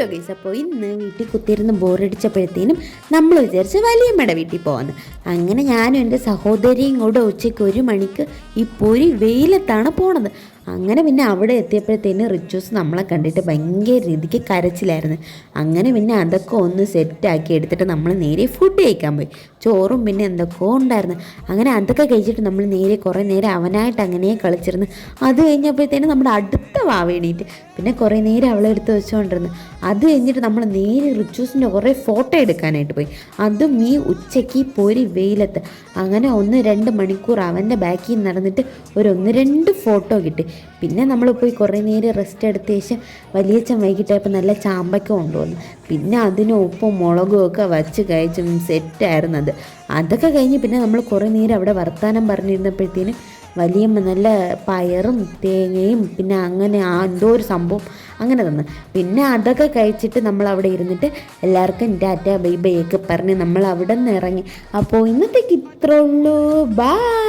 Hello guys, അപ്പോൾ ഇന്ന് വീട്ടിൽ കുത്തിയിരുന്ന് ബോറടിച്ചപ്പോഴത്തേനും നമ്മൾ വിചാരിച്ച് വലിയമ്മയുടെ വീട്ടിൽ പോകാമെന്ന്. അങ്ങനെ ഞാനും എൻ്റെ സഹോദരിയും കൂടെ ഉച്ചയ്ക്ക് 1 മണിക്ക് ഈ പൊരി വെയിലത്താണ് പോണത്. അങ്ങനെ പിന്നെ അവിടെ എത്തിയപ്പോഴത്തേനും റിച്ചൂസ് നമ്മളെ കണ്ടിട്ട് ഭയങ്കര രീതിക്ക് കരച്ചിലായിരുന്നു. അങ്ങനെ പിന്നെ അതൊക്കെ ഒന്ന് സെറ്റാക്കി എടുത്തിട്ട് നമ്മൾ നേരെ ഫുഡ് കഴിക്കാൻ പോയി. ചോറും പിന്നെ എന്തൊക്കെയോ ഉണ്ടായിരുന്നു. അങ്ങനെ അതൊക്കെ കഴിച്ചിട്ട് നമ്മൾ നേരെ കുറേ നേരം അവനായിട്ട് അങ്ങനെ കളിച്ചിരുന്നു. അത് കഴിഞ്ഞപ്പോഴത്തേനും നമ്മുടെ അടുത്ത വാവേണീറ്റ് പിന്നെ കുറേ നേരം അവളെ എടുത്ത് വെച്ചുകൊണ്ടിരുന്നു. അത് കഴിഞ്ഞിട്ട് നമ്മൾ നേരെ റിച്ചൂസിൻ്റെ കുറേ ഫോട്ടോ എടുക്കാനായിട്ട് പോയി. അതും ഈ ഉച്ചയ്ക്ക് പൊരി വെയിലത്ത്. അങ്ങനെ 1-2 മണിക്കൂർ അവൻ്റെ ബാക്കിൽ നടന്നിട്ട് ഒരു 1-2 ഫോട്ടോ കിട്ടി. പിന്നെ നമ്മൾ പോയി കുറേ നേരം റെസ്റ്റ് എടുത്ത ശേഷം വലിയച്ഛൻ വൈകിട്ടായപ്പോൾ നല്ല ചാമ്പയ്ക്ക കൊണ്ടുവന്നു. പിന്നെ അതിന് ഉപ്പും മുളകും ഒക്കെ വച്ച് കഴിച്ചും സെറ്റായിരുന്നത്. അതൊക്കെ കഴിഞ്ഞ് പിന്നെ നമ്മൾ കുറേ നേരം അവിടെ വർത്തമാനം പറഞ്ഞിരുന്നപ്പോഴത്തേനും വലിയമ്മ നല്ല പയറും തേങ്ങയും പിന്നെ അങ്ങനെ എന്തോ ഒരു സംഭവം അങ്ങനെ തന്നു. പിന്നെ അതൊക്കെ കഴിച്ചിട്ട് നമ്മൾ അവിടെ ഇരുന്നിട്ട് എല്ലാവർക്കും ടാറ്റ ബൈ ബൈ ഒക്കെ പറഞ്ഞ് നമ്മൾ അവിടെ നിന്ന് ഇറങ്ങി. അപ്പോൾ ഇന്നത്തേക്ക് ഇത്രേ ഉള്ളൂ. ബൈ.